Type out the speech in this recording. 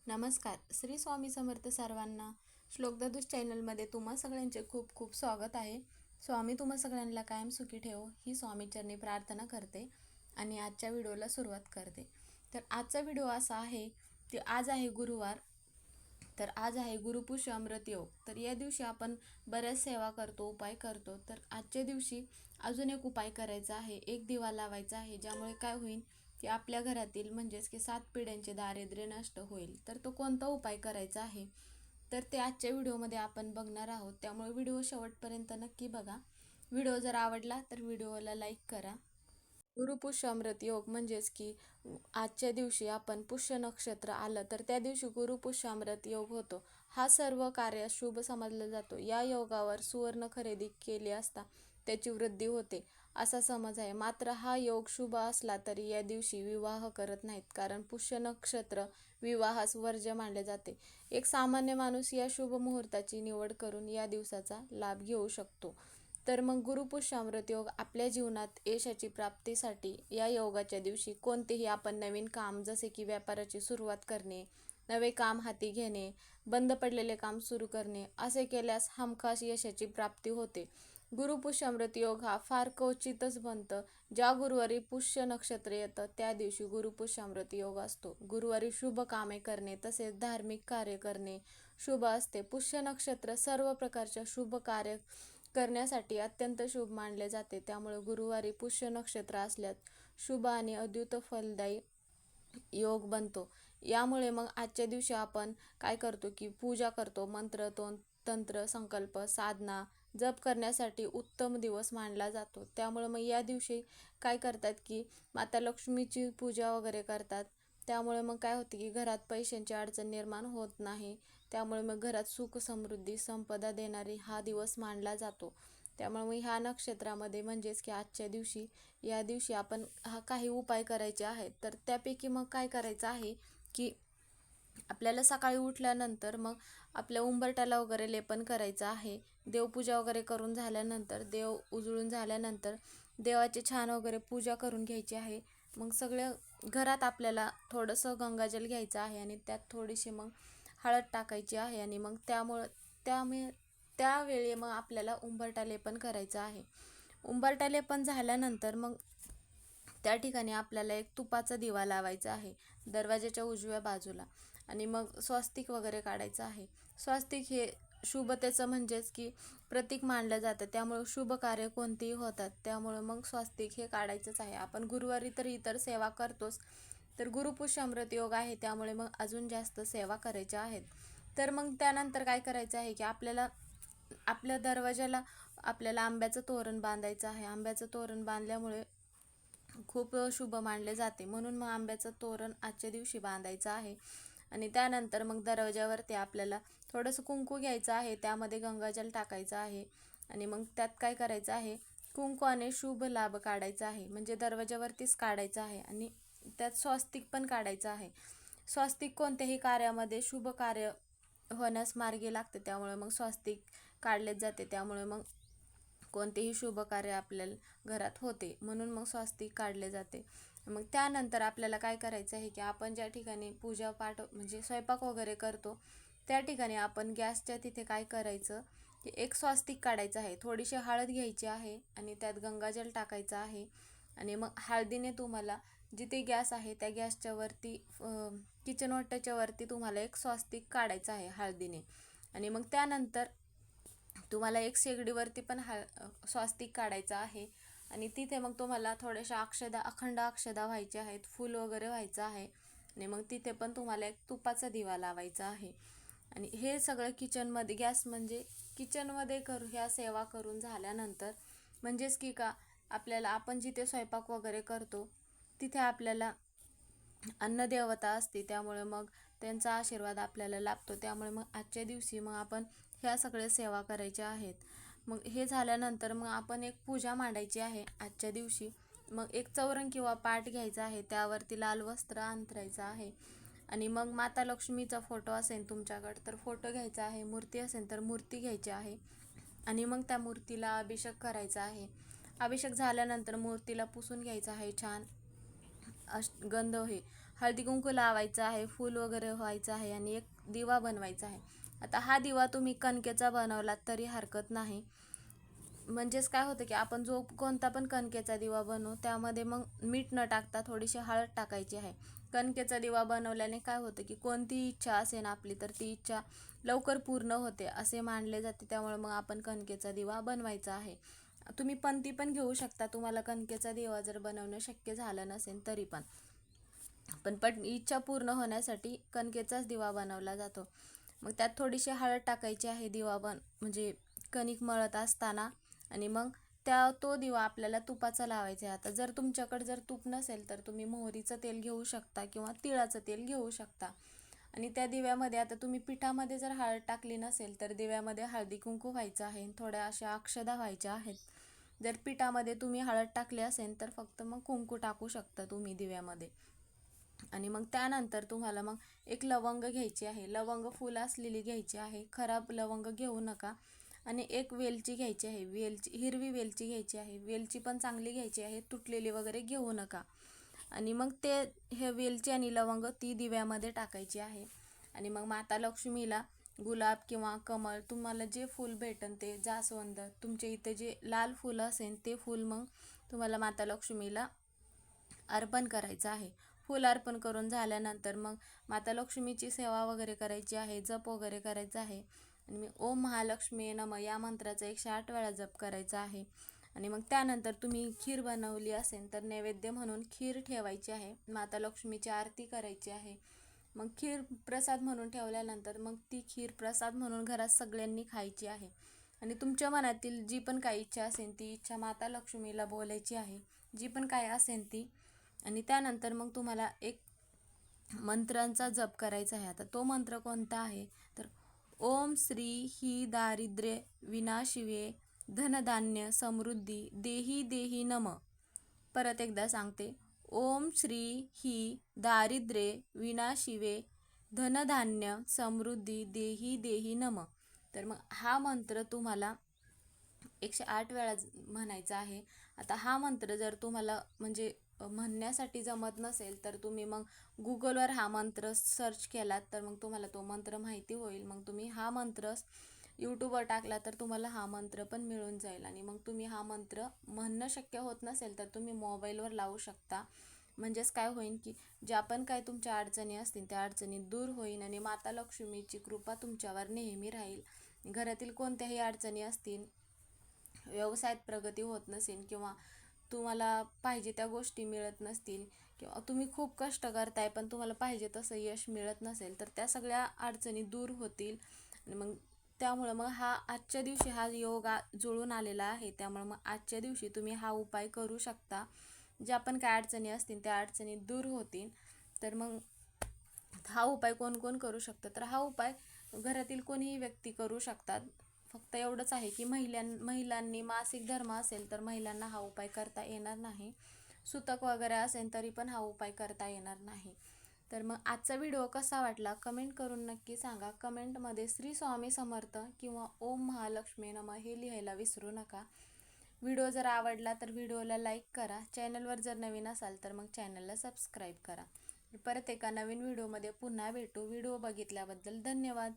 नमस्कार. श्री स्वामी समर्थ सर्वांना. श्लोक ददूस चॅनलमध्ये तुम्हा सगळ्यांचे खूप खूप स्वागत आहे. स्वामी तुम्हा सगळ्यांना कायम सुखी ठेवो ही स्वामीचरणी प्रार्थना करते आणि आजच्या व्हिडिओला सुरुवात करते. तर आजचा व्हिडिओ असा आहे की आज आहे गुरुवार. तर आज आहे गुरुपुष्य अमृत योग. तर या दिवशी आपण बऱ्याच सेवा करतो, उपाय करतो. तर आजच्या दिवशी अजून एक उपाय करायचा आहे. एक दिवा लावायचा आहे, ज्यामुळे काय होईल की आपल्या घरातील म्हणजेच की 7 पिढ्यांचे दारिद्र्य नष्ट होईल. तर तो कोणता उपाय करायचा आहे तर ते आजच्या व्हिडिओमध्ये आपण बघणार आहोत. त्यामुळे व्हिडिओ शेवटपर्यंत नक्की बघा. व्हिडिओ जर आवडला तर व्हिडिओला लाईक करा. गुरुपुष्य अमृत योग म्हणजेच की आजच्या दिवशी आपण पुष्य नक्षत्र आलं तर त्या दिवशी गुरुपुष्य अमृत योग होतो. हा सर्व कार्य शुभ समजला जातो. या योगावर सुवर्ण खरेदी केली असता त्याची वृद्धी होते असा समज आहे. मात्र हा योग शुभ असला तरी या दिवशी विवाह करत नाहीत, कारण पुष्य नक्षत्र विवाहास वर्ज्य मानले जाते. एक सामान्य माणूस या शुभ मुहूर्ताची निवड करून या दिवसाचा लाभ घेऊ शकतो. तर मग गुरुपुष्य अमृत योग आपल्या जीवनात यशाची प्राप्तीसाठी या योगाच्या दिवशी कोणतेही आपण नवीन काम जसे की व्यापाराची सुरुवात करणे, नवे काम हाती घेणे, बंद पडलेले काम सुरू करणे असे केल्यास हमखास यशाची प्राप्ती होते. गुरुपुष्य अमृत योग हा फार क्वचितच बनतं. ज्या गुरुवारी पुष्य नक्षत्र येतं त्या दिवशी गुरुपुष्य अमृत योग असतो. गुरुवारी शुभ कामे करणे तसेच धार्मिक कार्य करणे शुभ असते. पुष्य नक्षत्र सर्व प्रकारच्या शुभ कार्य करण्यासाठी अत्यंत शुभ मानले जाते. त्यामुळे गुरुवारी पुष्य नक्षत्र असल्यास शुभ आणि अद्भुत फलदायी योग बनतो. यामुळे मग आजच्या दिवशी आपण काय करतो की पूजा करतो. मंत्र, तंत्र, संकल्प, साधना, जप करण्यासाठी उत्तम दिवस मानला जातो. त्यामुळे मग या दिवशी काय करतात की माता लक्ष्मीची पूजा वगैरे करतात. त्यामुळे मग काय होते की घरात पैशांची अडचण निर्माण होत नाही. त्यामुळे मग घरात सुख, समृद्धी, संपदा देणारी हा दिवस मानला जातो. त्यामुळे मग ह्या नक्षत्रामध्ये म्हणजेच की आजच्या दिवशी या दिवशी आपण काही उपाय करायचे आहेत. तर त्यापैकी मग काय करायचं आहे की आपल्याला सकाळी उठल्यानंतर मग आपल्या उंबरठ्याला वगैरे लेपन करायचं आहे. देवपूजा वगैरे करून झाल्यानंतर, देव उजळून झाल्यानंतर देवाची छान वगैरे पूजा करून घ्यायची आहे. मग सगळं घरात आपल्याला थोडंसं गंगाजल घ्यायचं आहे आणि त्यात थोडीशी मग हळद टाकायची आहे आणि मग त्यावेळी मग आपल्याला उंबरठा लेपन करायचं आहे. उंबरठा लेपन झाल्यानंतर मग त्या ठिकाणी आपल्याला एक तुपाचा दिवा लावायचा आहे दरवाजाच्या उजव्या बाजूला आणि मग स्वस्तिक वगैरे काढायचं आहे. स्वस्तिक हे शुभतेचं म्हणजेच की प्रतीक मानलं जातं. त्यामुळे शुभ कार्य कोणतेही होतात. त्यामुळे मग स्वस्तिक हे काढायचंच आहे. आपण गुरुवारी तर इतर सेवा करतोच, तर गुरुपुष्य अमृत योग आहे त्यामुळे मग अजून जास्त सेवा करायच्या आहेत. तर मग त्यानंतर काय करायचं आहे की आपल्याला आपल्या दरवाजाला आपल्याला आंब्याचं तोरण बांधायचं आहे. आंब्याचं तोरण बांधल्यामुळे खूप शुभ मानले जाते, म्हणून मग आंब्याचं तोरण आजच्या दिवशी बांधायचं आहे. आणि त्यानंतर मग दरवाजावरती आपल्याला थोडंसं कुंकू घ्यायचं आहे, त्यामध्ये गंगाजल टाकायचं आहे आणि मग त्यात काय करायचं आहे, कुंकवाने शुभ लाभ काढायचा आहे. म्हणजे दरवाजावरतीच काढायचं आहे आणि त्यात स्वस्तिक पण काढायचं आहे. स्वस्तिक कोणत्याही कार्यामध्ये शुभ कार्य होण्यास मार्गी लागते. त्यामुळे मग स्वस्तिक काढलेच जाते. त्यामुळे मग कोणतेही शुभ कार्य आपल्याला घरात होते, म्हणून मग स्वस्तिक काढले जाते. मग त्यानंतर आपल्याला काय करायचं आहे की आपण ज्या ठिकाणी पूजा पाठ म्हणजे स्वयंपाक वगैरे करतो त्या ठिकाणी आपण गॅसच्या तिथे काय करायचं की एक स्वस्तिक काढायचं आहे. थोडीशी हळद घ्यायची आहे आणि त्यात गंगाजल टाकायचं आहे आणि मग हळदीने तुम्हाला जिथे गॅस आहे त्या गॅसच्या वरती किचन ओट्याच्या वरती तुम्हाला एक स्वस्तिक काढायचं आहे हळदीने. आणि मग त्यानंतर तुम्हाला एक शेगडीवरती पण स्वस्तिक काढायचं आहे आणि तिथे मग तुम्हाला थोड्याशा अक्षदा, अखंड अक्षदा व्हायच्या आहेत, फूल वगैरे व्हायचं आहे आणि मग तिथे पण तुम्हाला एक तुपाचा दिवा लावायचा आहे. आणि हे सगळं किचनमध्ये गॅस म्हणजे किचनमध्ये ह्या सेवा करून झाल्यानंतर म्हणजेच की का आपल्याला आपण जिथे स्वयंपाक वगैरे करतो तिथे आपल्याला अन्नदेवता असते, त्यामुळे मग त्यांचा आशीर्वाद आपल्याला लाभतो. त्यामुळे मग आजच्या दिवशी मग आपण ह्या सगळ्या सेवा करायच्या आहेत. मग हे झाल्यानंतर मग आपण एक पूजा मांडायची आहे आजच्या दिवशी. मग एक चौरंग किंवा पाट घ्यायचा आहे, त्यावरती लाल वस्त्र अंथरायचं आहे आणि मग माता लक्ष्मीचा फोटो असेल तुमच्याकडे तर फोटो घ्यायचा आहे, मूर्ती असेल तर मूर्ती घ्यायची आहे आणि मग त्या मूर्तीला अभिषेक करायचा आहे. अभिषेक झाल्यानंतर मूर्तीला पुसून घ्यायचा आहे छान गंध हे हळदी कुंकू लावायचं आहे, फूल वगैरे व्हायचं आहे आणि एक दिवा बनवायचा आहे. आता हा दिवा तुम्ही कणकेचा बनवलात तरी हरकत नाही. म्हणजेच काय होतं की आपण जो कोणता पण कणकेचा दिवा बनवू त्यामध्ये मग मीठ न टाकता थोडीशी हळद टाकायची आहे. कणकेचा दिवा बनवल्याने काय होतं की कोणती इच्छा असेल आपली तर ती इच्छा लवकर पूर्ण होते असे मानले जाते. त्यामुळे मग आपण कणकेचा दिवा बनवायचा आहे. तुम्ही पंथी पण घेऊ शकता, तुम्हाला कणकेचा दिवा जर बनवणं शक्य झालं नसेल तरी पण इच्छा पूर्ण होण्यासाठी कणकेचाच दिवा बनवला जातो. मग त्यात थोडीशी हळद टाकायची आहे म्हणजे कणिक मळत असताना. आणि मग तो दिवा आपल्याला तुपाचा लावायचा आहे. आता जर तुमच्याकडे जर तूप नसेल तर तुम्ही मोहरीचं तेल घेऊ शकता किंवा तिळाचं तेल घेऊ शकता. आणि त्या दिव्यामध्ये आता तुम्ही पिठामध्ये जर हळद टाकली नसेल तर दिव्यामध्ये हळदी कुंकू व्हायचं आहे, थोड्या अशा अक्षदा व्हायच्या आहेत. जर पिठामध्ये तुम्ही हळद टाकली असेल तर फक्त मग कुंकू टाकू शकता तुम्ही दिव्यामध्ये. आणि मग त्यानंतर तुम्हाला मग एक लवंग घ्यायची आहे, लवंग फुल असलेली घ्यायची आहे, खराब लवंग घेऊ नका. आणि एक वेलची घ्यायची आहे, हिरवी वेलची घ्यायची आहे, वेलची पण चांगली घ्यायची आहे, तुटलेली वगैरे घेऊ नका. आणि मग हे वेलची आणि लवंग ती दिव्यामध्ये टाकायची आहे. आणि मग माता लक्ष्मीला गुलाब किंवा कमळ तुम्हाला जे फूल भेटन ते, जास्वंद, तुमच्या इथे जे लाल फुलं असेल ते फूल मग तुम्हाला माता लक्ष्मीला अर्पण करायचं आहे. फूल अर्पण करून झाल्यानंतर मग माता लक्ष्मीची सेवा वगैरे करायची आहे, जप वगैरे करायचा आहे. आणि ओम महालक्ष्मी नमः या मंत्राचा 108 वेळा जप करायचा आहे. आणि मग त्यानंतर तुम्ही खीर बनवली असेल तर नैवेद्य म्हणून खीर ठेवायची आहे, माता लक्ष्मीची आरती करायची आहे. मग खीर प्रसाद म्हणून ठेवल्यानंतर मग ती खीर प्रसाद म्हणून घरात सगळ्यांनी खायची आहे. आणि तुमच्या मनातील जी पण काही इच्छा असेल ती इच्छा माता लक्ष्मीला बोलायची आहे, जी पण काय असेल ती. आणि त्यानंतर मग तुम्हाला एक मंत्रांचा जप करायचा आहे. आता तो मंत्र कोणता आहे तर ओम श्री ही दारिद्र्य विनाशिवे धनधान्य समृद्धी देही देही नम. परत एकदा सांगते, ओम श्री ही दारिद्र्य विनाशिवे धनधान्य समृद्धी देही देही नम. तर मग हा मंत्र तुम्हाला 108 वेळा म्हणायचा आहे. आता हा मंत्र जर तुम्हाला म्हणजे म्हणण्यासाठी जमत नसेल तर तुम्ही मग गुगलवर हा मंत्र सर्च केलात तर मग तुम्हाला तो मंत्र माहिती होईल. मग तुम्ही हा मंत्र यूट्यूबवर टाकला तर तुम्हाला हा मंत्र पण मिळून जाईल. आणि मग तुम्ही हा मंत्र म्हणणं शक्य होत नसेल तर तुम्ही मोबाईलवर लावू शकता. म्हणजेच काय होईल की ज्या पण काय तुमच्या अडचणी असतील त्या अडचणी दूर होईल आणि माता लक्ष्मीची कृपा तुमच्यावर नेहमी राहील. घरातील कोणत्याही अडचणी असतील, व्यवसायात प्रगती होत नसेल किंवा तुम्हाला पाहिजे त्या गोष्टी मिळत नसतील किंवा तुम्ही खूप कष्ट करताय पण तुम्हाला पाहिजे तसं यश मिळत नसेल तर त्या सगळ्या अडचणी दूर होतील. आणि मग त्यामुळं मग आजच्या दिवशी हा योग जुळून आलेला आहे. त्यामुळे मग आजच्या दिवशी तुम्ही हा उपाय करू शकता. ज्या पण काय अडचणी असतील त्या अडचणी दूर होतील. तर मग हा उपाय कोण कोण करू शकतं तर हा उपाय घरातील कोणीही व्यक्ती करू शकतात. फक्त एवढंच आहे की महिलांनी मासिक धर्म असेल तर महिलांना हा उपाय करता येणार नाही. सुतक वगैरे असेल तरी पण हा उपाय करता येणार नाही. तर मग आजचा व्हिडिओ कसा वाटला कमेंट करून नक्की सांगा. कमेंटमध्ये श्री स्वामी समर्थ किंवा ओम महालक्ष्मी नमः हे लिहायला विसरू नका. व्हिडिओ जर आवडला तर व्हिडिओला लाईक करा. चॅनलवर जर नवीन असाल तर मग चॅनलला सबस्क्राईब करा. परत एका नवीन व्हिडिओमध्ये पुन्हा भेटू. व्हिडिओ बघितल्याबद्दल धन्यवाद.